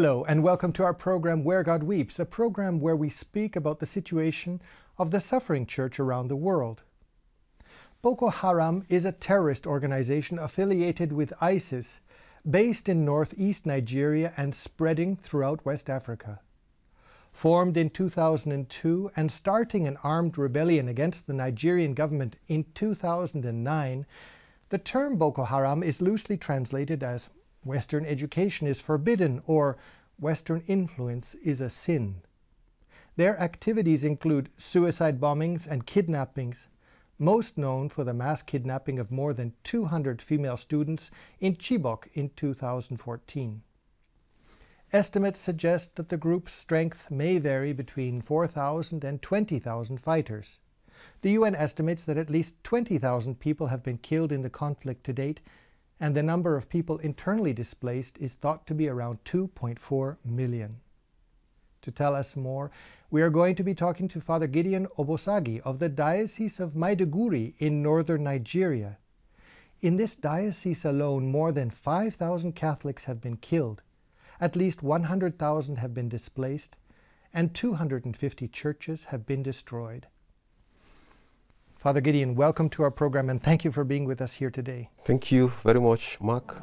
Hello and welcome to our program Where God Weeps, a program where we speak about the situation of the suffering church around the world. Boko Haram is a terrorist organization affiliated with ISIS, based in northeast Nigeria and spreading throughout West Africa. Formed in 2002 and starting an armed rebellion against the Nigerian government in 2009, the term Boko Haram is loosely translated as Western education is forbidden or Western influence is a sin. Their activities include suicide bombings and kidnappings, most known for the mass kidnapping of more than 200 female students in Chibok in 2014. Estimates suggest that the group's strength may vary between 4,000 and 20,000 fighters. The UN estimates that at least 20,000 people have been killed in the conflict to date, and the number of people internally displaced is thought to be around 2.4 million. To tell us more, we are going to be talking to Father Gideon Obasogie of the diocese of Maiduguri in northern Nigeria. In this diocese alone, more than 5,000 Catholics have been killed, at least 100,000 have been displaced, and 250 churches have been destroyed. Father Gideon, welcome to our program and thank you for being with us here today. Thank you very much, Mark.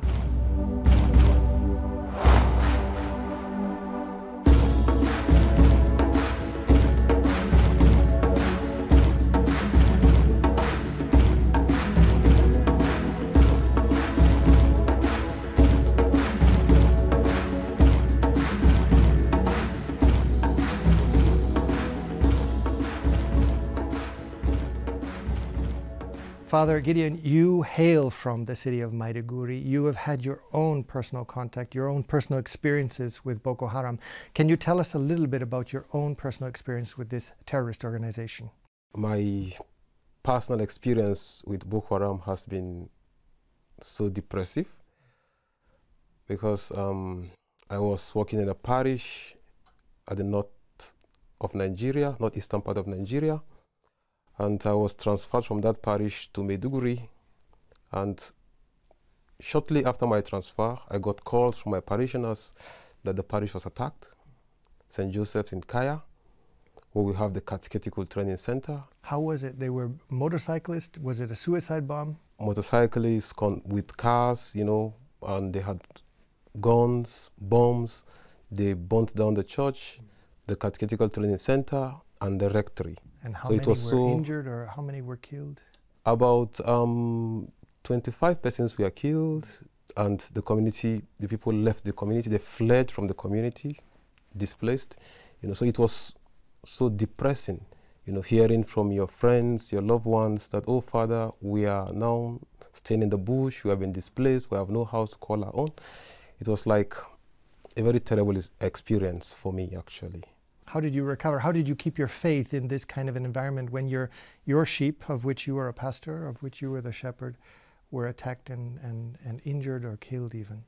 Father Gideon, you hail from the city of Maiduguri. You have had your own personal contact, your own personal experiences with Boko Haram. Can you tell us a little bit about your own personal experience with this terrorist organization? My personal experience with Boko Haram has been so depressive because I was working in a parish at the north of Nigeria, northeastern part of Nigeria. And I was transferred from that parish to Maiduguri. And shortly after my transfer, I got calls from my parishioners that the parish was attacked. St. Joseph's in Kaya, where we have the catechetical training center. How was it? They were motorcyclists? Was it a suicide bomb? Motorcyclists with cars, you know, and they had guns, bombs. They burnt down the church, the catechetical training center, and the rectory. And how many were injured or how many were killed? About 25 persons were killed, and the community, the people left the community, they fled from the community, displaced. You know, so it was so depressing, you know, hearing from your friends, your loved ones that, oh, Father, we are now staying in the bush, we have been displaced, we have no house to call our own. It was like a very terrible experience for me, actually. How did you recover? How did you keep your faith in this kind of an environment when your sheep, of which you were a pastor, of which you were the shepherd, were attacked and injured or killed even?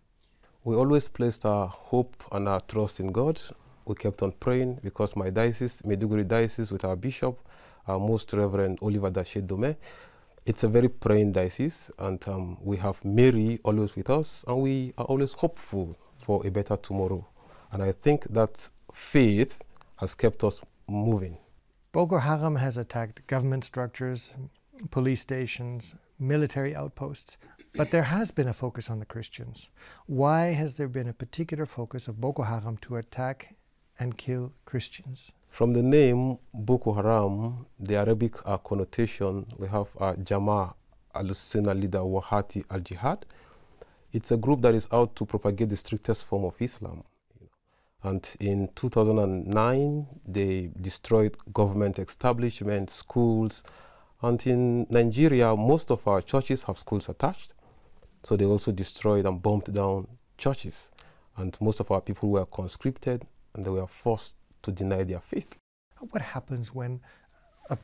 We always placed our hope and our trust in God. We kept on praying because my diocese, Maiduguri diocese, with our bishop, our Most Reverend Oliver Dome, it's a very praying diocese, and we have Mary always with us, and we are always hopeful for a better tomorrow. And I think that faith has kept us moving. Boko Haram has attacked government structures, police stations, military outposts, but there has been a focus on the Christians. Why has there been a particular focus of Boko Haram to attack and kill Christians? From the name Boko Haram, the Arabic connotation, we have Jama al-Sina leader Wahati al-Jihad. It's a group that is out to propagate the strictest form of Islam. And in 2009, they destroyed government establishments, schools. And in Nigeria, most of our churches have schools attached. So they also destroyed and bombed down churches. And most of our people were conscripted and they were forced to deny their faith. What happens when a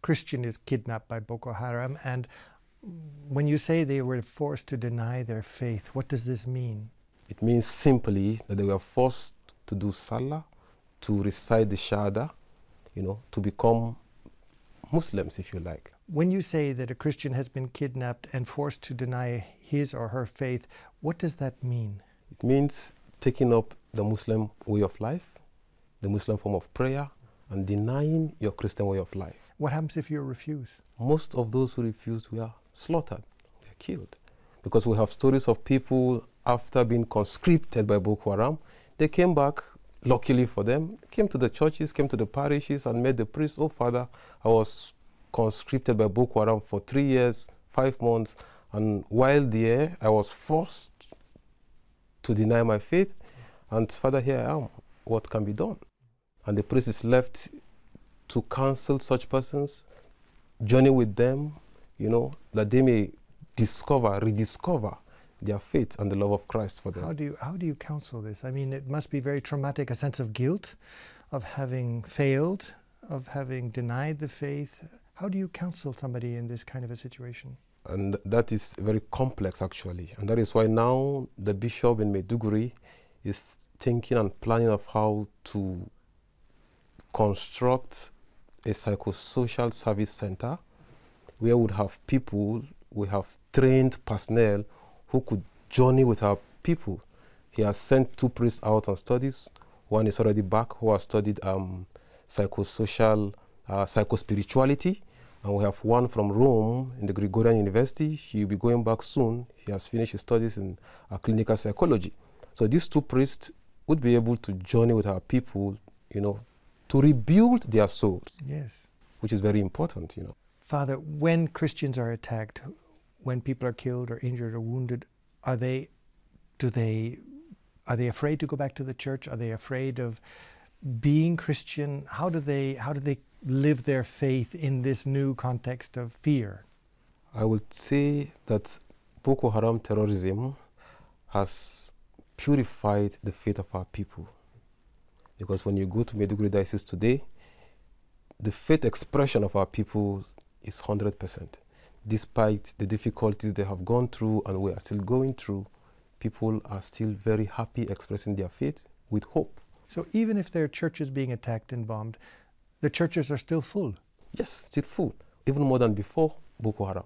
Christian is kidnapped by Boko Haram? And when you say they were forced to deny their faith, what does this mean? It means simply that they were forced to do Salah, to recite the Shahada, you know, to become Muslims, if you like. When you say that a Christian has been kidnapped and forced to deny his or her faith, what does that mean? It means taking up the Muslim way of life, the Muslim form of prayer, and denying your Christian way of life. What happens if you refuse? Most of those who refused were slaughtered, were killed. Because we have stories of people, after being conscripted by Boko Haram, they came back, luckily for them, came to the churches, came to the parishes, and met the priest. Oh, Father, I was conscripted by Boko Haram for 3 years, 5 months, and while there, I was forced to deny my faith, and Father, here I am. What can be done? And the priest is left to counsel such persons, journey with them, you know, that they may rediscover their faith and the love of Christ for them. How do you counsel this? I mean, it must be very traumatic, a sense of guilt, of having failed, of having denied the faith. How do you counsel somebody in this kind of a situation? And that is very complex, actually. And that is why now the bishop in Maiduguri is thinking and planning of how to construct a psychosocial service center where we would have people, we have trained personnel who could journey with our people. He has sent 2 priests out on studies. One is already back, who has studied psychosocial, psychospirituality. And we have one from Rome in the Gregorian University. He'll be going back soon. He has finished his studies in clinical psychology. So these 2 priests would be able to journey with our people, you know, to rebuild their souls. Yes. Which is very important, you know. Father, when Christians are attacked, when people are killed or injured or wounded, are they afraid to go back to the church? Are they afraid of being Christian? How do they live their faith in this new context of fear? I would say that Boko Haram terrorism has purified the faith of our people. Because when you go to Maiduguri diocese today, the faith expression of our people is 100%. Despite the difficulties they have gone through and we are still going through, people are still very happy expressing their faith with hope. So even if their church is being attacked and bombed, the churches are still full? Yes, still full, even more than before Boko Haram.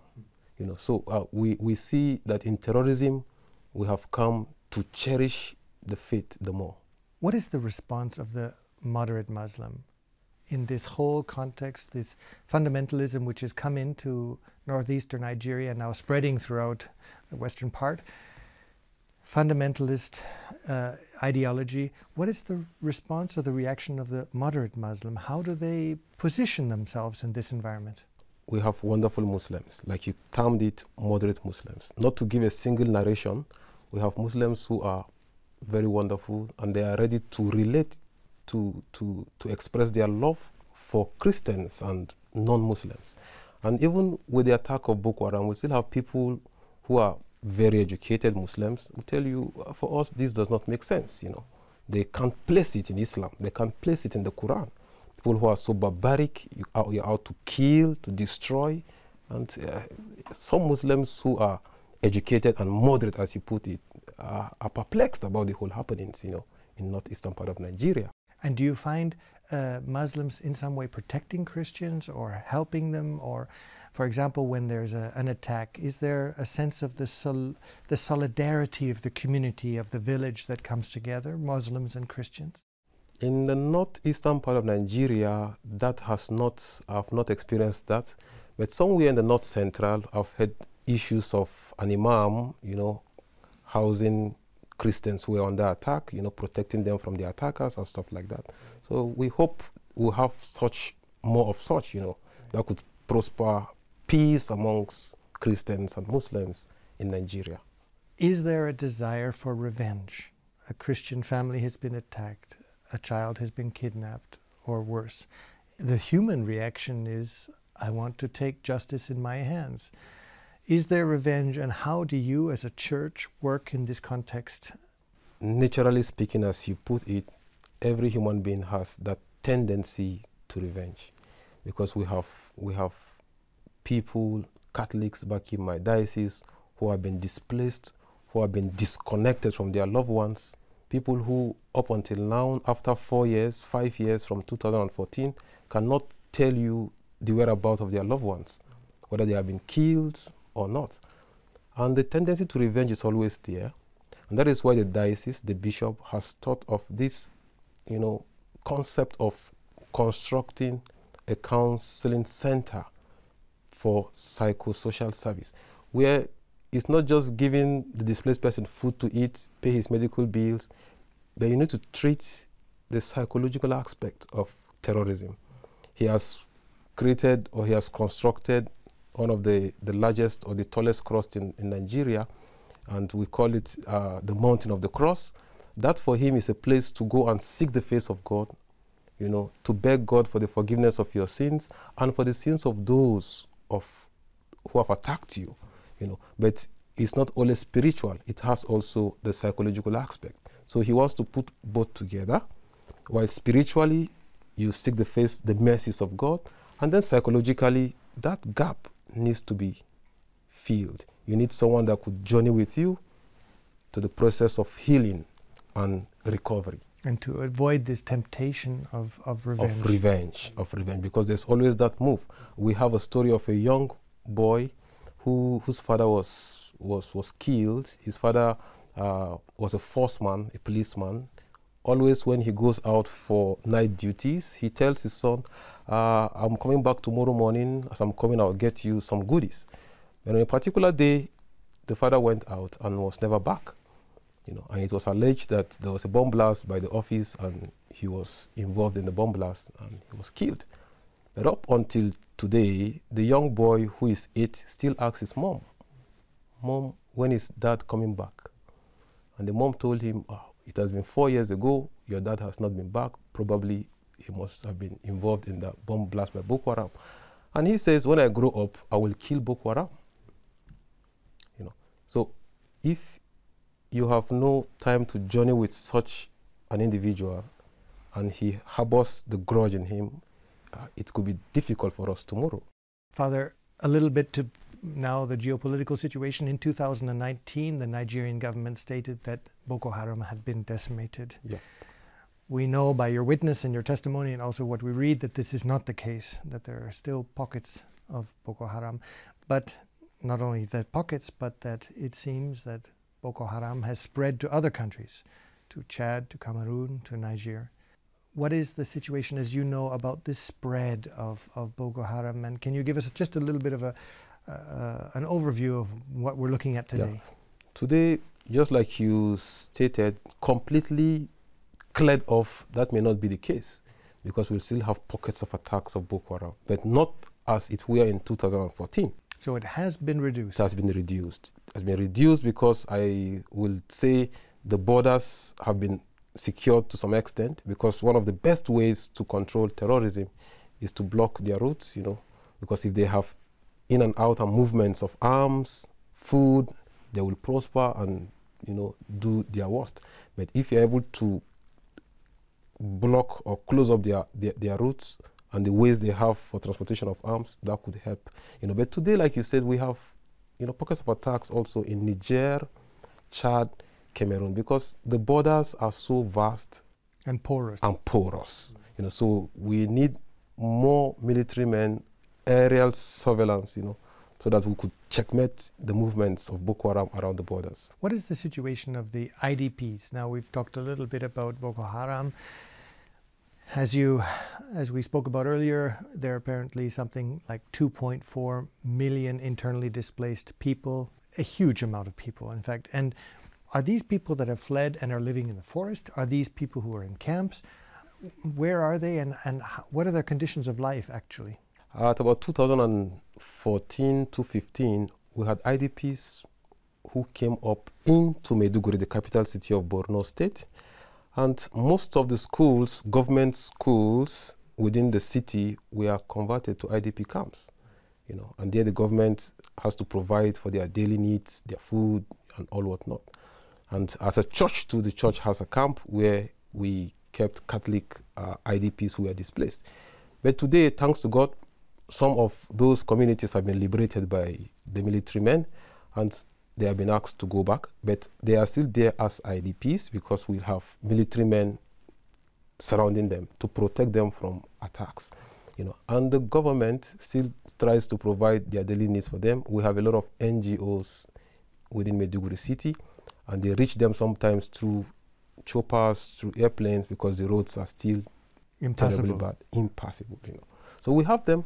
You know, so we see that in terrorism, we have come to cherish the faith the more. What is the response of the moderate Muslim in this whole context, this fundamentalism which has come into northeastern Nigeria and now spreading throughout the western part? Fundamentalist ideology. What is the response or the reaction of the moderate Muslim? How do they position themselves in this environment? We have wonderful Muslims, like you termed it, moderate Muslims. Not to give a single narration, we have Muslims who are very wonderful and they are ready to relate, to express their love for Christians and non-Muslims. And even with the attack of Boko Haram, we still have people who are very educated Muslims who tell you, for us, this does not make sense, you know. They can't place it in Islam. They can't place it in the Quran. People who are so barbaric, you're out to kill, to destroy. And some Muslims who are educated and moderate, as you put it, are perplexed about the whole happenings, you know, in northeastern part of Nigeria. And do you find Muslims in some way protecting Christians or helping them? Or, for example, when there's an attack, is there a sense of the solidarity of the community, of the village that comes together, Muslims and Christians? In the northeastern part of Nigeria, I've not experienced that. But somewhere in the north central, I've had issues of an imam, you know, housing Christians who are under attack, you know, protecting them from the attackers and stuff like that. So we hope we'll have more of such, you know, that could prosper peace amongst Christians and Muslims in Nigeria. Is there a desire for revenge? A Christian family has been attacked, a child has been kidnapped, or worse. The human reaction is, I want to take justice in my hands. Is there revenge, and how do you as a church work in this context? Naturally speaking, as you put it, every human being has that tendency to revenge, because we have people, Catholics back in my diocese, who have been displaced, who have been disconnected from their loved ones, people who up until now, after 4 years, 5 years from 2014, cannot tell you the whereabouts of their loved ones, whether they have been killed or not. And the tendency to revenge is always there. And that is why the diocese, the bishop, has thought of this, concept of constructing a counseling center for psychosocial service, where it's not just giving the displaced person food to eat, pay his medical bills, but you need to treat the psychological aspect of terrorism. He has created, or he has constructed, one of the largest or the tallest cross in Nigeria, and we call it the Mountain of the Cross. That for him is a place to go and seek the face of God, to beg God for the forgiveness of your sins and for the sins of those who have attacked you, But it's not only spiritual, it has also the psychological aspect. So he wants to put both together, while spiritually you seek the mercies of God, and then psychologically that gap needs to be filled. You need someone that could journey with you to the process of healing and recovery. And to avoid this temptation of revenge. Of revenge, because there's always that move. We have a story of a young boy whose father was killed. His father was a forceman, a policeman. Always when he goes out for night duties, he tells his son, I'm coming back tomorrow morning. As I'm coming, I'll get you some goodies. And on a particular day, the father went out and was never back. And it was alleged that there was a bomb blast by the office and he was involved in the bomb blast and he was killed. But up until today, the young boy who is 8 still asks his mom, "Mom, when is dad coming back?" And the mom told him, it has been 4 years ago, your dad has not been back. Probably he must have been involved in that bomb blast by Boko Haram. And he says, when I grow up, I will kill Boko Haram. So if you have no time to journey with such an individual and he harbors the grudge in him, it could be difficult for us tomorrow. Father, a little bit to now the geopolitical situation. In 2019, the Nigerian government stated that Boko Haram had been decimated. Yeah. We know by your witness and your testimony and also what we read that this is not the case, that there are still pockets of Boko Haram. But not only that pockets, but that it seems that Boko Haram has spread to other countries, to Chad, to Cameroon, to Niger. What is the situation, as you know, about this spread of Boko Haram? And can you give us just a little bit of an overview of what we're looking at today? Yeah. Today, just like you stated, completely cleared off, that may not be the case, because we'll still have pockets of attacks of Boko Haram, but not as it were in 2014. So it has been reduced. It has been reduced. It has been reduced because I will say the borders have been secured to some extent, because one of the best ways to control terrorism is to block their routes, because if they have in and out and movements of arms, food, they will prosper and, do their worst. But if you're able to block or close up their routes and the ways they have for transportation of arms, that could help. But today, like you said, we have, pockets of attacks also in Niger, Chad, Cameroon, because the borders are so vast and porous. So we need more military men, aerial surveillance, so that we could checkmate the movements of Boko Haram around the borders. What is the situation of the IDPs? Now, we've talked a little bit about Boko Haram. As we spoke about earlier, there are apparently something like 2.4 million internally displaced people, a huge amount of people, in fact. And are these people that have fled and are living in the forest? Are these people who are in camps? Where are they, and what are their conditions of life, actually? At about 2014 to 15, we had IDPs who came up into Maiduguri, the capital city of Borno State. And most of the schools, government schools within the city, were converted to IDP camps. And there the government has to provide for their daily needs, their food, and all whatnot. And as a church too, the church has a camp where we kept Catholic IDPs who were displaced. But today, thanks to God, some of those communities have been liberated by the military men, and they have been asked to go back. But they are still there as IDPs because we have military men surrounding them to protect them from attacks. And the government still tries to provide their daily needs for them. We have a lot of NGOs within Maiduguri city, and they reach them sometimes through choppers, through airplanes, because the roads are still terribly bad, impassable. So we have them;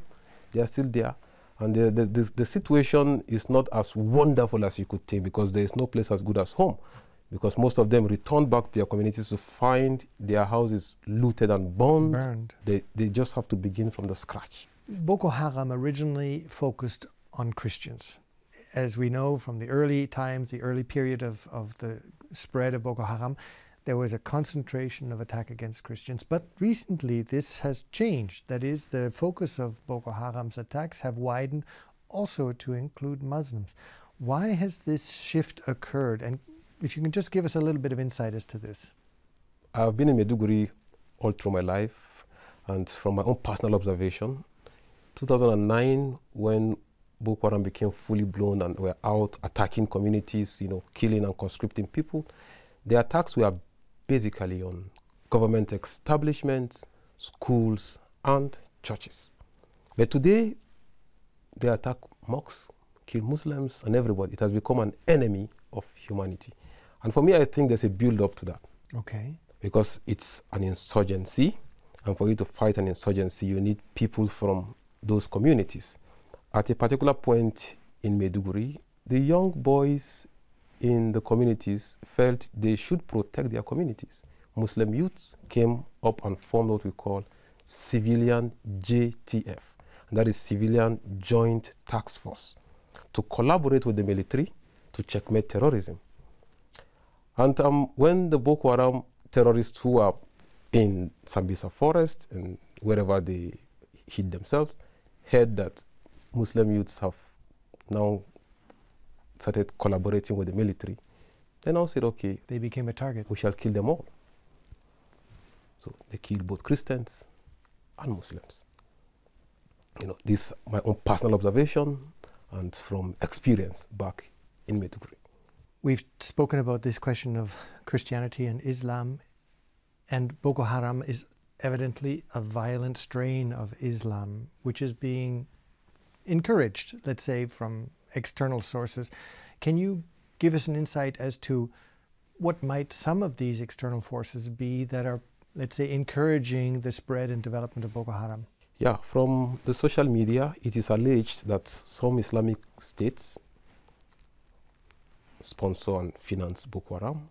they are still there, and the situation is not as wonderful as you could think, because there is no place as good as home, because most of them return back to their communities to find their houses looted and burned. They just have to begin from the scratch. Boko Haram originally focused on Christians. As we know from the early times, the early period of the spread of Boko Haram, there was a concentration of attack against Christians. But recently this has changed. That is, the focus of Boko Haram's attacks have widened also to include Muslims. Why has this shift occurred? And if you can just give us a little bit of insight as to this. I've been in Maiduguri all through my life, and from my own personal observation, 2009, when Boko Haram became fully blown and were out attacking communities, killing and conscripting people, the attacks were basically on government establishments, schools, and churches. But today, they attack mosques, kill Muslims, and everybody. It has become an enemy of humanity. And for me, I think there's a build-up to that. Okay. Because it's an insurgency, and for you to fight an insurgency, you need people from those communities. At a particular point in Maiduguri, the young boys in the communities felt they should protect their communities. Muslim youths came up and formed what we call civilian JTF, and that is Civilian Joint Task Force, to collaborate with the military to checkmate terrorism. And when the Boko Haram terrorists who are in Sambisa forest and wherever they hid themselves heard that Muslim youths have now started collaborating with the military, they now said, okay, they became a target. We shall kill them all. So they killed both Christians and Muslims. This is my own personal observation and from experience back in Maiduguri. We've spoken about this question of Christianity and Islam, and Boko Haram is evidently a violent strain of Islam, which is being encouraged, let's say, from external sources. Can you give us an insight as to what might some of these external forces be that are, let's say, encouraging the spread and development of Boko Haram? Yeah, from the social media, it is alleged that some Islamic states sponsor and finance Boko Haram,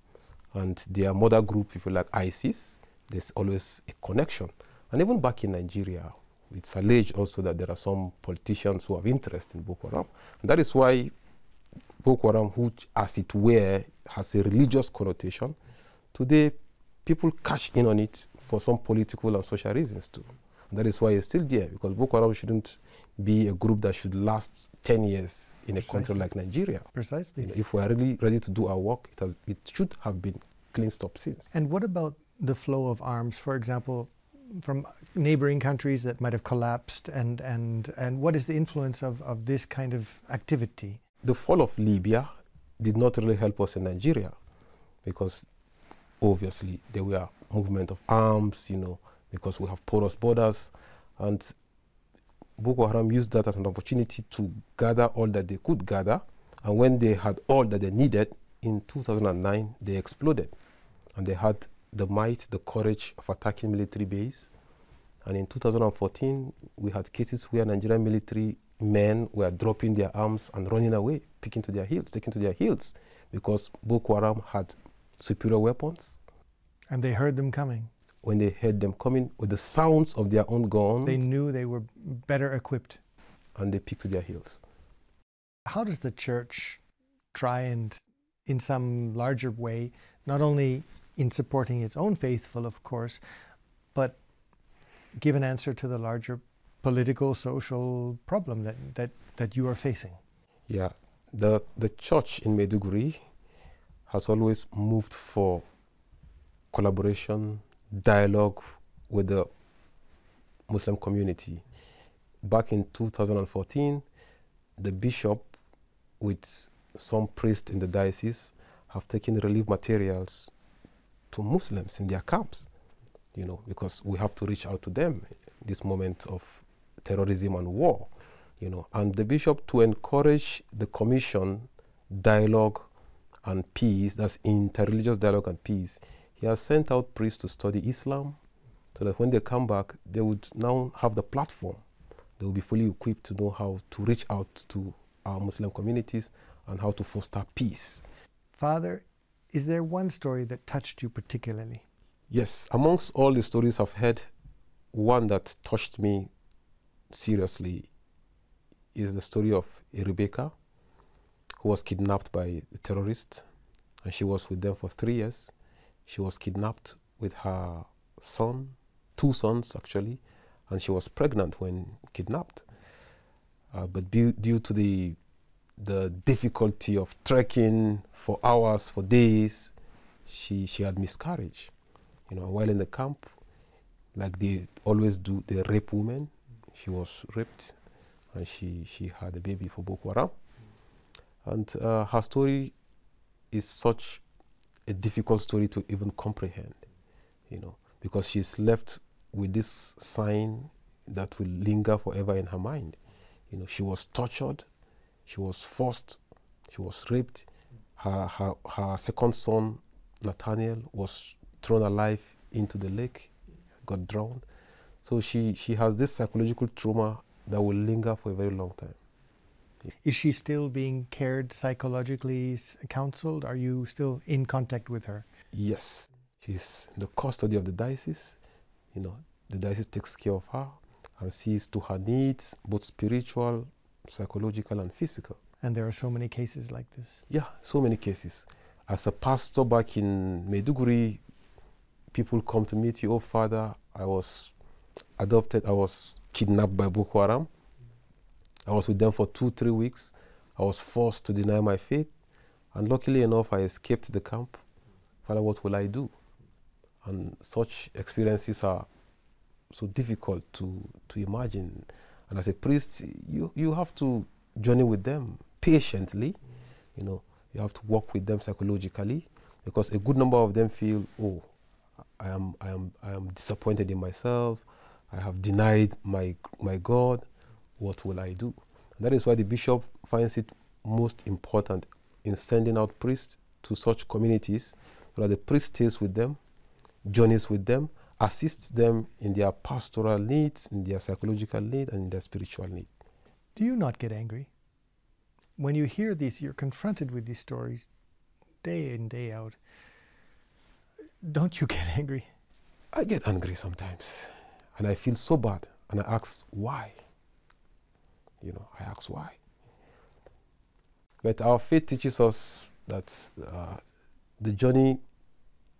and their mother group, if you like, ISIS, there's always a connection. And even back in Nigeria, it's alleged also that there are some politicians who have interest in Boko Haram. And that is why Boko Haram, which as it were has a religious connotation, today people cash in on it for some political and social reasons too. And that is why it's still there, because Boko Haram shouldn't be a group that should last 10 years in a country like Nigeria. Precisely. If we are really ready to do our work, it should have been cleansed up since. And what about the flow of arms, for example, from neighboring countries that might have collapsed, and what is the influence of this kind of activity? The fall of Libya did not really help us in Nigeria, because obviously there were movement of arms, because we have porous borders, and Boko Haram used that as an opportunity to gather all that they could gather, and when they had all that they needed, in 2009 they exploded, and they had the might, the courage of attacking military base. And in 2014, we had cases where Nigerian military men were dropping their arms and running away, taking to their heels, because Boko Haram had superior weapons. And they heard them coming. When they heard them coming with the sounds of their own guns, they knew they were better equipped. And they picked to their heels. How does the church try and, in some larger way, not only in supporting its own faithful, of course, but give an answer to the larger political, social problem that you are facing? Yeah, the church in Maiduguri has always moved for collaboration, dialogue with the Muslim community. Back in 2014, the bishop with some priests in the diocese have taken relief materials to Muslims in their camps, because we have to reach out to them in this moment of terrorism and war, and the bishop, to encourage the commission, dialogue, and peace, that's interreligious dialogue and peace, he has sent out priests to study Islam, so that when they come back, they would now have the platform. They will be fully equipped to know how to reach out to our Muslim communities and how to foster peace. Father, is there one story that touched you particularly? Yes, amongst all the stories I've heard, one that touched me seriously is the story of Rebecca, who was kidnapped by the terrorists, and she was with them for 3 years. She was kidnapped with her son, 2 sons actually, and she was pregnant when kidnapped. But due to the difficulty of trekking for hours, for days, she had miscarriage. You know, while in the camp, like they always do, they rape women. She was raped, and she had a baby for Boko Haram. And her story is such a difficult story to even comprehend, you know, because she's left with this sign that will linger forever in her mind. You know, she was tortured, she was forced, she was raped. Her second son, Nathaniel, was thrown alive into the lake, got drowned. So she has this psychological trauma that will linger for a very long time. Is she still being cared psychologically, counseled? Are you still in contact with her? Yes, she's in the custody of the diocese. You know, the diocese takes care of her and sees to her needs, both spiritual, psychological, and physical. And there are so many cases like this. Yeah, so many cases. As a pastor back in Maiduguri, people come to meet you. Oh, Father, I was adopted, I was kidnapped by Boko Haram. I was with them for 2-3 weeks. I was forced to deny my faith. And luckily enough, I escaped the camp. Father, what will I do? And such experiences are so difficult to imagine. And as a priest, you have to journey with them patiently. You know, you have to work with them psychologically, because a good number of them feel, oh, I am disappointed in myself. I have denied my God. What will I do? And that is why the bishop finds it most important in sending out priests to such communities, so that the priest stays with them, journeys with them, assists them in their pastoral needs, in their psychological need, and in their spiritual need. Do you not get angry? When you hear these, you're confronted with these stories day in, day out. Don't you get angry? I get angry sometimes, and I feel so bad, and I ask why. You know, I ask why. But our faith teaches us that the journey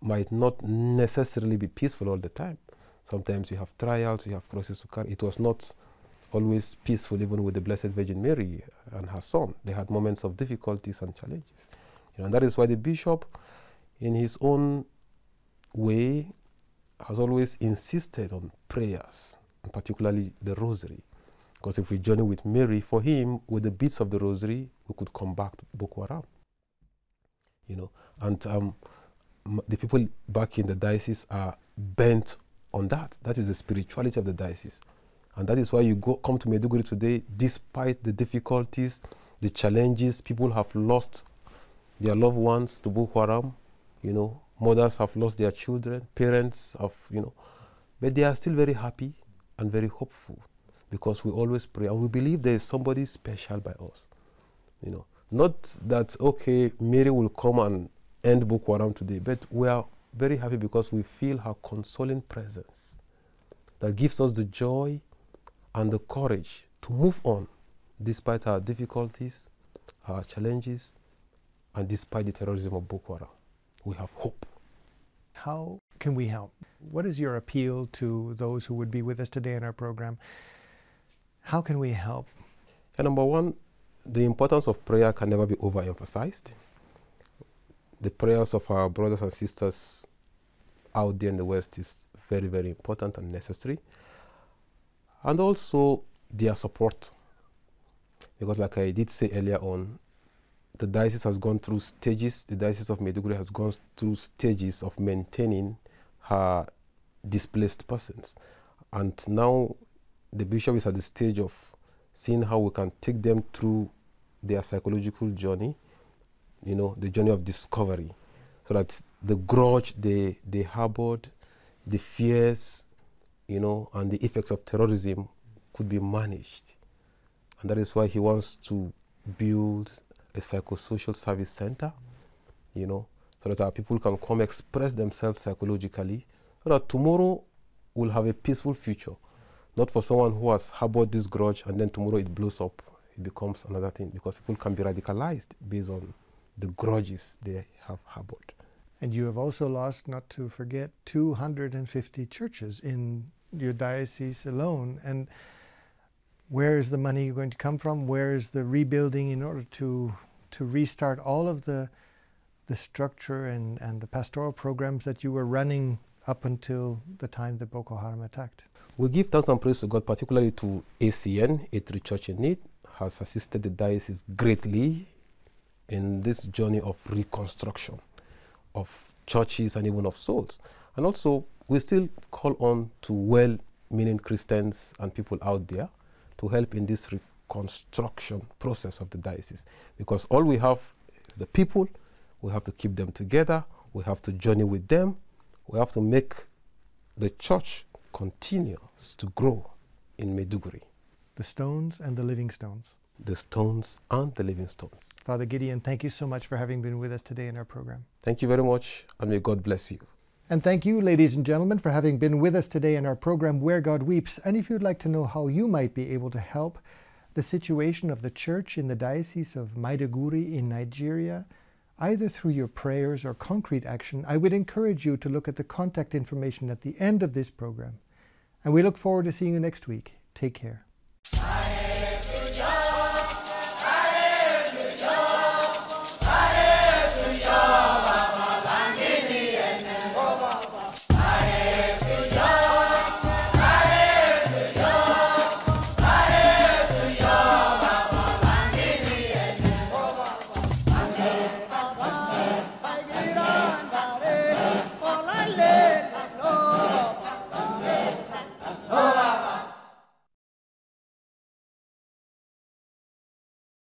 might not necessarily be peaceful all the time. Sometimes you have trials, you have crosses to carry. It was not always peaceful, even with the Blessed Virgin Mary and her son. They had moments of difficulties and challenges. You know, and that is why the bishop, in his own way, has always insisted on prayers, and particularly the rosary. Because if we journey with Mary, for him, with the beads of the rosary, we could combat Boko Haram. You know, and the people back in the diocese are bent on that. That is the spirituality of the diocese. And that is why you come to Maiduguri today, despite the difficulties, the challenges. People have lost their loved ones to Boko Haram. You know, mothers have lost their children, parents have, you know, but they are still very happy and very hopeful, because we always pray and we believe there is somebody special by us. You know, not that, okay, Mary will come and end Boko Haram today, but we are very happy because we feel her consoling presence that gives us the joy and the courage to move on despite our difficulties, our challenges, and despite the terrorism of Boko Haram. We have hope. How can we help? What is your appeal to those who would be with us today in our program? How can we help? And number one, the importance of prayer can never be overemphasized. The prayers of our brothers and sisters out there in the West is very, very important and necessary. And also their support. Because like I did say earlier on, the diocese has gone through stages. The Diocese of Maiduguri has gone through stages of maintaining her displaced persons. And now the bishop is at the stage of seeing how we can take them through their psychological journey, you know, the journey of discovery, so that the grudge they harbored, the fears, you know, and the effects of terrorism could be managed. And that is why he wants to build a psychosocial service center, you know, so that our people can come express themselves psychologically, so that tomorrow we'll have a peaceful future. Not for someone who has harbored this grudge and then tomorrow it blows up, it becomes another thing, because people can be radicalized based on the grudges they have harbored. And you have also lost, not to forget, 250 churches in your diocese alone. And where is the money going to come from? Where is the rebuilding in order to restart all of the structure and the pastoral programs that you were running up until the time that Boko Haram attacked? We give thanks and praise to God, particularly to ACN, A3 Church in Need, has assisted the diocese greatly in this journey of reconstruction of churches and even of souls. And also, we still call on to well-meaning Christians and people out there to help in this reconstruction process of the diocese. Because all we have is the people, we have to keep them together, we have to journey with them, we have to make the church continues to grow in Maiduguri. The stones and the living stones. The stones and the living stones. Father Gideon, thank you so much for having been with us today in our program. Thank you very much, and may God bless you. And thank you, ladies and gentlemen, for having been with us today in our program, Where God Weeps. And if you'd like to know how you might be able to help the situation of the church in the Diocese of Maiduguri in Nigeria, either through your prayers or concrete action, I would encourage you to look at the contact information at the end of this program. And we look forward to seeing you next week. Take care.